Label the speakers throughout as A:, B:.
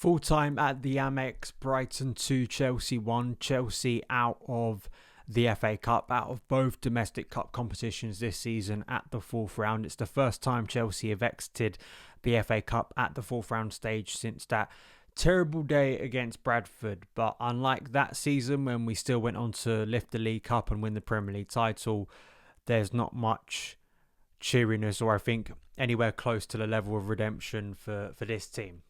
A: Full time at the AMEX, Brighton 2, Chelsea 1. Chelsea out of the FA Cup, out of both domestic cup competitions this season at the fourth round. It's the first time Chelsea have exited the FA Cup at the fourth round stage since that terrible day against Bradford. But unlike that season when we still went on to lift the League Cup and win the Premier League title, there's not much cheeriness or I think anywhere close to the level of redemption for this team.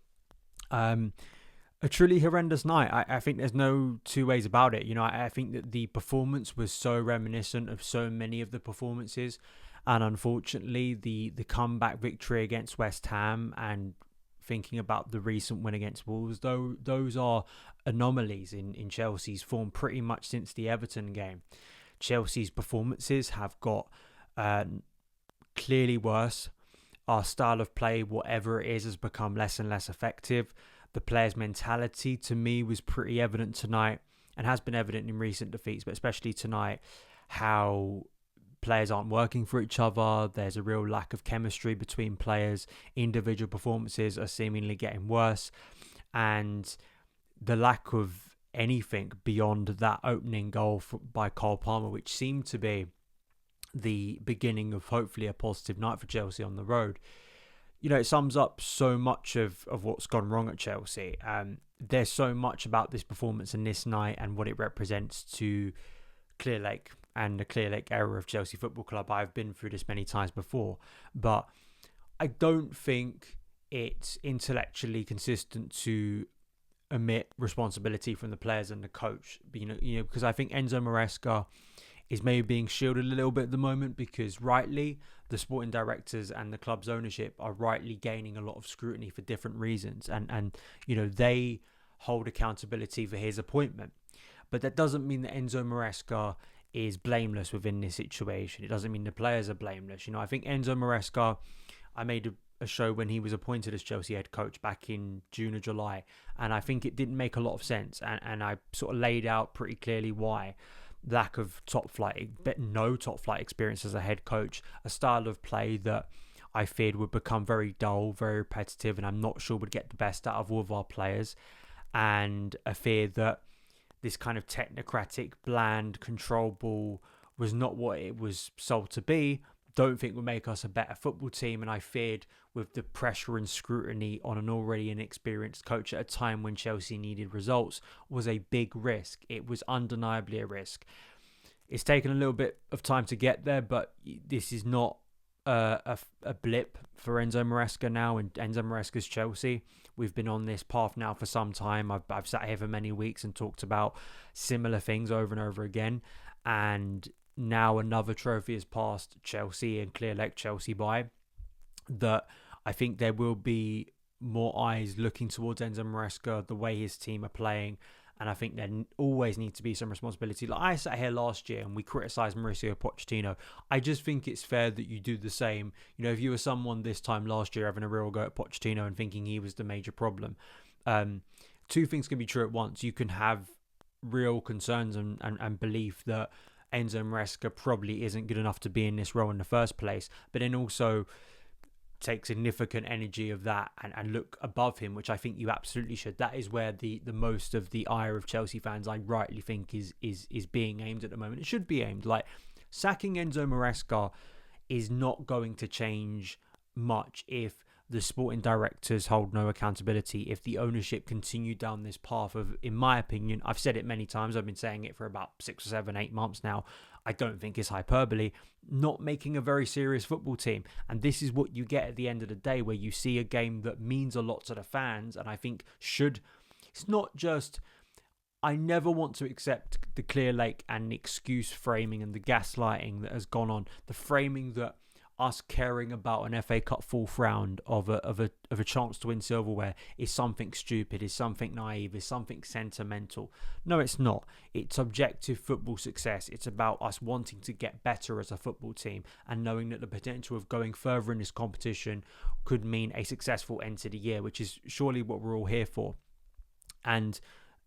A: A truly horrendous night. I think there's no two ways about it. I think that the performance was so reminiscent of so many of the performances, and unfortunately the comeback victory against West Ham and thinking about the recent win against Wolves, though those are anomalies in Chelsea's form pretty much since the Everton game. Chelsea's performances have got clearly worse. Our style of play, whatever it is, has become less and less effective. The players' mentality, to me, was pretty evident tonight and has been evident in recent defeats, but especially tonight, how players aren't working for each other. There's a real lack of chemistry between players. Individual performances are seemingly getting worse. And the lack of anything beyond that opening goal by Cole Palmer, which seemed to be the beginning of hopefully a positive night for Chelsea on the road. It sums up so much of what's gone wrong at Chelsea. There's so much about this performance and this night and what it represents to Clearlake and the Clearlake era of Chelsea Football Club. I've been through this many times before, but I don't think it's intellectually consistent to omit responsibility from the players and the coach. Because I think Enzo Maresca is maybe being shielded a little bit at the moment because rightly the sporting directors and the club's ownership are rightly gaining a lot of scrutiny for different reasons, and they hold accountability for his appointment. But that doesn't mean that Enzo Maresca is blameless within this situation. It doesn't mean the players are blameless. I think Enzo Maresca, I made a show when he was appointed as Chelsea head coach back in June or July, and I think it didn't make a lot of sense, and I sort of laid out pretty clearly why. Lack of no top flight experience as a head coach, a style of play that I feared would become very dull, very repetitive, and I'm not sure would get the best out of all of our players, and a fear that this kind of technocratic, bland control ball was not what it was sold to be. Don't think would make us a better football team, and I feared with the pressure and scrutiny on an already inexperienced coach at a time when Chelsea needed results was a big risk. It was undeniably a risk. It's taken a little bit of time to get there, but this is not a blip for Enzo Maresca now, and Enzo Maresca's Chelsea. We've been on this path now for some time. I've sat here for many weeks and talked about similar things over and over again, and now another trophy has passed Chelsea and Clearlake Chelsea by, that I think there will be more eyes looking towards Enzo Maresca, the way his team are playing, and I think there always needs to be some responsibility. Like I sat here last year and we criticised Mauricio Pochettino. I just think it's fair that you do the same. If you were someone this time last year having a real go at Pochettino and thinking he was the major problem, two things can be true at once. You can have real concerns and belief that Enzo Maresca probably isn't good enough to be in this role in the first place, but then also take significant energy of that and look above him, which I think you absolutely should. That is where the most of the ire of Chelsea fans, I rightly think, is being aimed at the moment. It should be aimed. Like, sacking Enzo Maresca is not going to change much if the sporting directors hold no accountability, if the ownership continue down this path of, in my opinion, I've said it many times, I've been saying it for about 6 or 7, 8 months now, I don't think it's hyperbole, not making a very serious football team. And this is what you get at the end of the day, where you see a game that means a lot to the fans, and I think it's not just, I never want to accept the Clearlake and the excuse framing and the gaslighting that has gone on, the framing that us caring about an FA Cup fourth round of a chance to win silverware is something stupid, is something naive, is something sentimental. No, it's not. It's objective football success. It's about us wanting to get better as a football team and knowing that the potential of going further in this competition could mean a successful end to the year, which is surely what we're all here for. And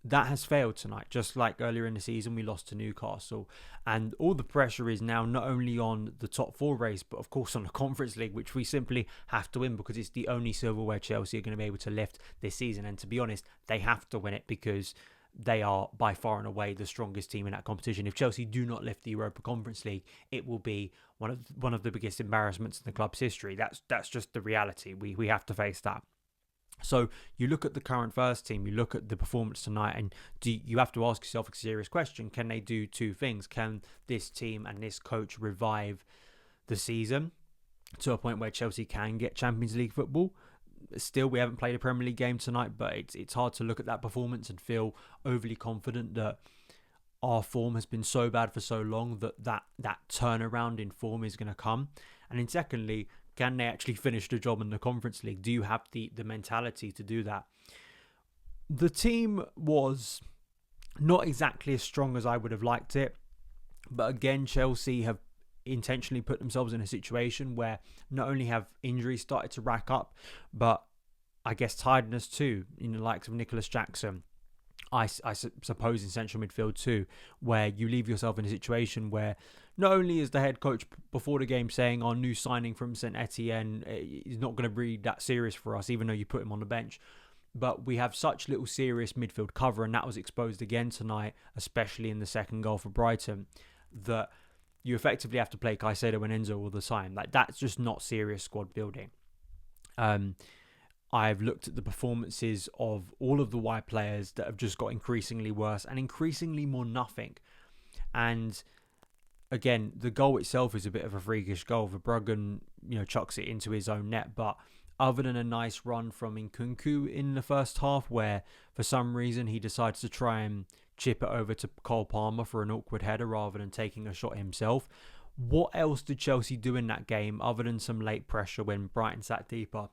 A: That has failed tonight, just like earlier in the season we lost to Newcastle. And all the pressure is now not only on the top four race, but of course on the Conference League, which we simply have to win because it's the only silverware Chelsea are going to be able to lift this season. And to be honest, they have to win it because they are by far and away the strongest team in that competition. If Chelsea do not lift the Europa Conference League, it will be one of the biggest embarrassments in the club's history. That's just the reality. We have to face that. So you look at the current first team, you look at the performance tonight, and you have to ask yourself a serious question. Can they do two things? Can this team and this coach revive the season to a point where Chelsea can get Champions League football? Still, we haven't played a Premier League game tonight, but it's hard to look at that performance and feel overly confident that our form has been so bad for so long that turnaround in form is going to come. And then secondly, can they actually finish the job in the Conference League? Do you have the mentality to do that? The team was not exactly as strong as I would have liked it. But again, Chelsea have intentionally put themselves in a situation where not only have injuries started to rack up, but I guess tiredness too, in the likes of Nicholas Jackson. I suppose in central midfield too, where you leave yourself in a situation where not only is the head coach before the game saying our new signing from St Etienne is not going to be that serious for us, even though you put him on the bench, but we have such little serious midfield cover, and that was exposed again tonight, especially in the second goal for Brighton, that you effectively have to play Caicedo and Enzo all the time. Like, that's just not serious squad building. I've looked at the performances of all of the wide players that have just got increasingly worse and increasingly more nothing. And again, the goal itself is a bit of a freakish goal. Verbruggen, chucks it into his own net. But other than a nice run from Nkunku in the first half, where for some reason he decides to try and chip it over to Cole Palmer for an awkward header rather than taking a shot himself, what else did Chelsea do in that game other than some late pressure when Brighton sat deeper?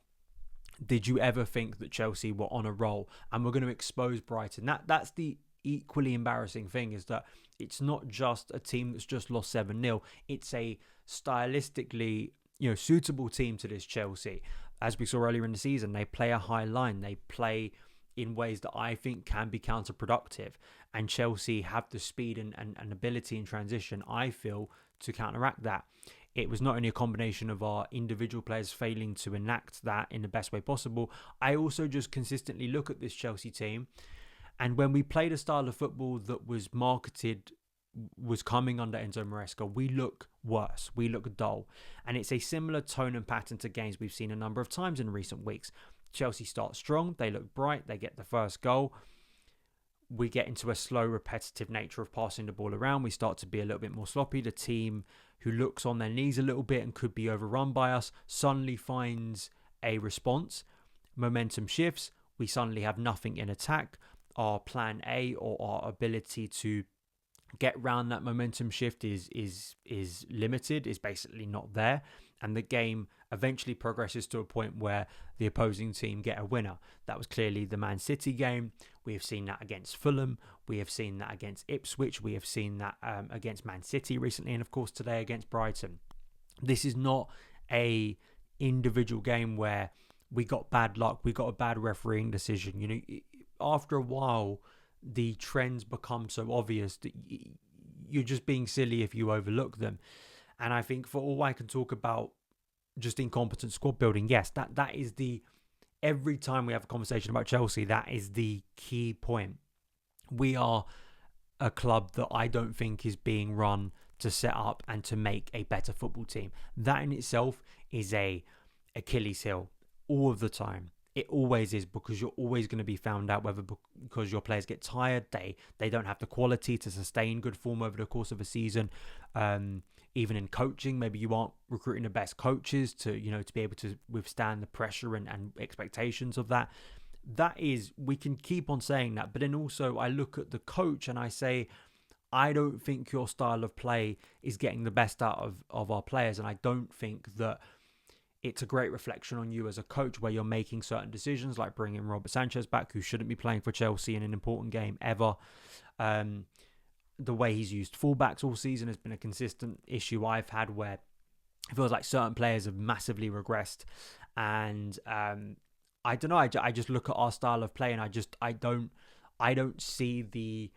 A: Did you ever think that Chelsea were on a roll and were going to expose Brighton? That's the equally embarrassing thing, is that it's not just a team that's just lost 7-0. It's a stylistically, suitable team to this Chelsea. As we saw earlier in the season, they play a high line. They play in ways that I think can be counterproductive. And Chelsea have the speed and ability in transition, I feel, to counteract that. It was not only a combination of our individual players failing to enact that in the best way possible. I also just consistently look at this Chelsea team, and when we played a style of football that was marketed, was coming under Enzo Maresca, we look worse. We look dull. And it's a similar tone and pattern to games we've seen a number of times in recent weeks. Chelsea start strong, they look bright, they get the first goal. We get into a slow, repetitive nature of passing the ball around. We start to be a little bit more sloppy. The team who looks on their knees a little bit and could be overrun by us suddenly finds a response. Momentum shifts. We suddenly have nothing in attack. Our plan A, or our ability to get round that momentum shift is limited, is basically not there. And the game eventually progresses to a point where the opposing team get a winner. That was clearly the Man City game. We have seen that against Fulham. We have seen that against Ipswich. We have seen that against Man City recently. And of course today against Brighton. This is not a individual game where we got bad luck. We got a bad refereeing decision. After a while, the trends become so obvious that you're just being silly if you overlook them. And I think for all I can talk about just incompetent squad building, yes, that is every time we have a conversation about Chelsea, that is the key point. We are a club that I don't think is being run to set up and to make a better football team. That in itself is a Achilles heel all of the time. It always is, because you're always going to be found out, whether because your players get tired, they don't have the quality to sustain good form over the course of a season. Even in coaching, maybe you aren't recruiting the best coaches to be able to withstand the pressure and expectations of that. That is, we can keep on saying that, but then also I look at the coach and I say, I don't think your style of play is getting the best out of our players, and I don't think that it's a great reflection on you as a coach, where you're making certain decisions like bringing Robert Sanchez back, who shouldn't be playing for Chelsea in an important game ever. The way he's used fullbacks all season has been a consistent issue I've had, where it feels like certain players have massively regressed. And I don't know, I just look at our style of play and I don't see the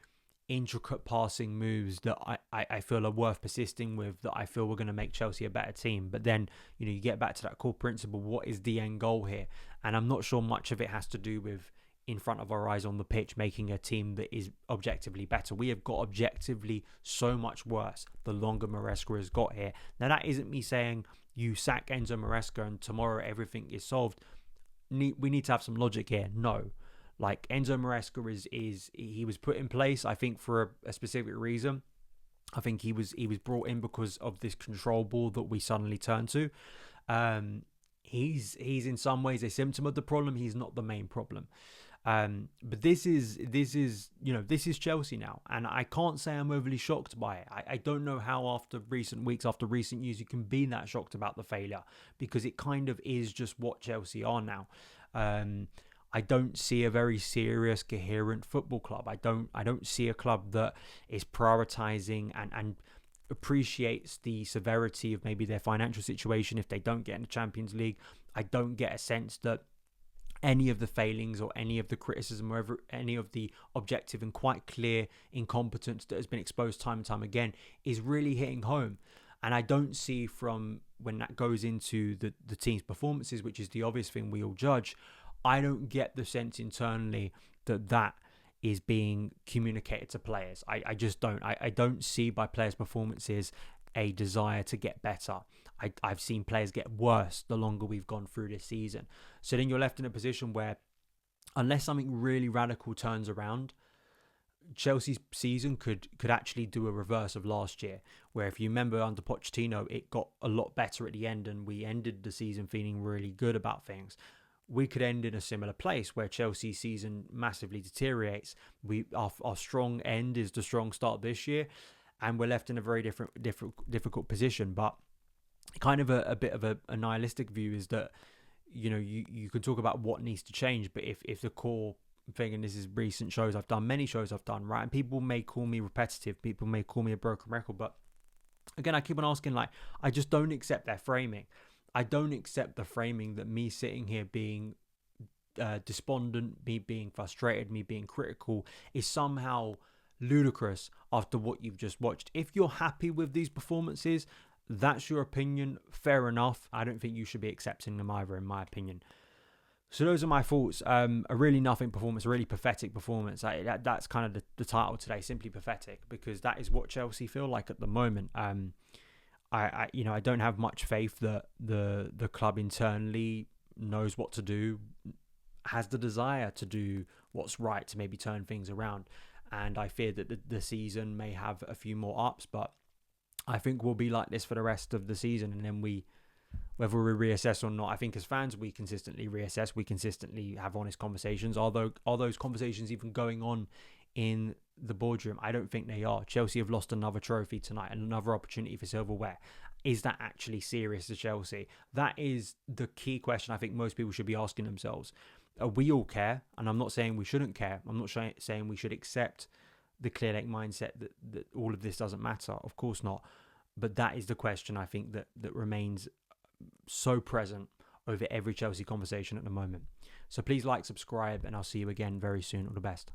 A: intricate passing moves that I feel are worth persisting with, that I feel we're going to make Chelsea a better team. But then, you get back to that core principle. What is the end goal here? And I'm not sure much of it has to do with in front of our eyes on the pitch, making a team that is objectively better. We have got objectively so much worse the longer Maresca has got here. Now, that isn't me saying you sack Enzo Maresca and tomorrow everything is solved. We need to have some logic here. No. Like, Enzo Maresca he was put in place, I think, for a specific reason. I think he was brought in because of this control ball that we suddenly turn to. He's in some ways a symptom of the problem. He's not the main problem. But this is Chelsea now, and I can't say I'm overly shocked by it. I don't know how after recent weeks, after recent years, you can be that shocked about the failure, because it kind of is just what Chelsea are now. I don't see a very serious, coherent football club. I don't see a club that is prioritizing and appreciates the severity of maybe their financial situation if they don't get in the Champions League. I don't get a sense that any of the failings or any of the criticism or any of the objective and quite clear incompetence that has been exposed time and time again is really hitting home. And I don't see, from when that goes into the team's performances, which is the obvious thing we all judge, I don't get the sense internally that is being communicated to players. I just don't. I don't see by players' performances a desire to get better. I've seen players get worse the longer we've gone through this season. So then you're left in a position where, unless something really radical turns around, Chelsea's season could actually do a reverse of last year, where, if you remember, under Pochettino, it got a lot better at the end and we ended the season feeling really good about things. We could end in a similar place where Chelsea's season massively deteriorates. Our strong end is the strong start this year, and we're left in a very difficult position. But kind of a bit of a nihilistic view is that, you can talk about what needs to change, but if the core thing, and this is recent shows I've done, many shows I've done, right, and people may call me repetitive, people may call me a broken record, but again, I keep on asking, I just don't accept their framing. I don't accept the framing that me sitting here being despondent, me being frustrated, me being critical is somehow ludicrous after what you've just watched. If you're happy with these performances, that's your opinion, fair enough. I don't think you should be accepting them either, in my opinion. So those are my thoughts. A really nothing performance, a really pathetic performance. That's kind of the title today, simply pathetic, because that is what Chelsea feel like at the moment. I don't have much faith that the club internally knows what to do, has the desire to do what's right to maybe turn things around. And I fear that the season may have a few more ups, but I think we'll be like this for the rest of the season. And then whether we reassess or not, I think as fans, we consistently reassess, we consistently have honest conversations. Although, are those conversations even going on in the boardroom? I don't think they are. Chelsea have lost another trophy tonight, another opportunity for silverware. Is that actually serious to Chelsea? That is the key question I think most people should be asking themselves. We all care, and I'm not saying we shouldn't care. I'm not saying we should accept the clear lake mindset that all of this doesn't matter. Of course not. But that is the question I think that remains so present over every Chelsea conversation at the moment. So please like, subscribe, and I'll see you again very soon. All the best.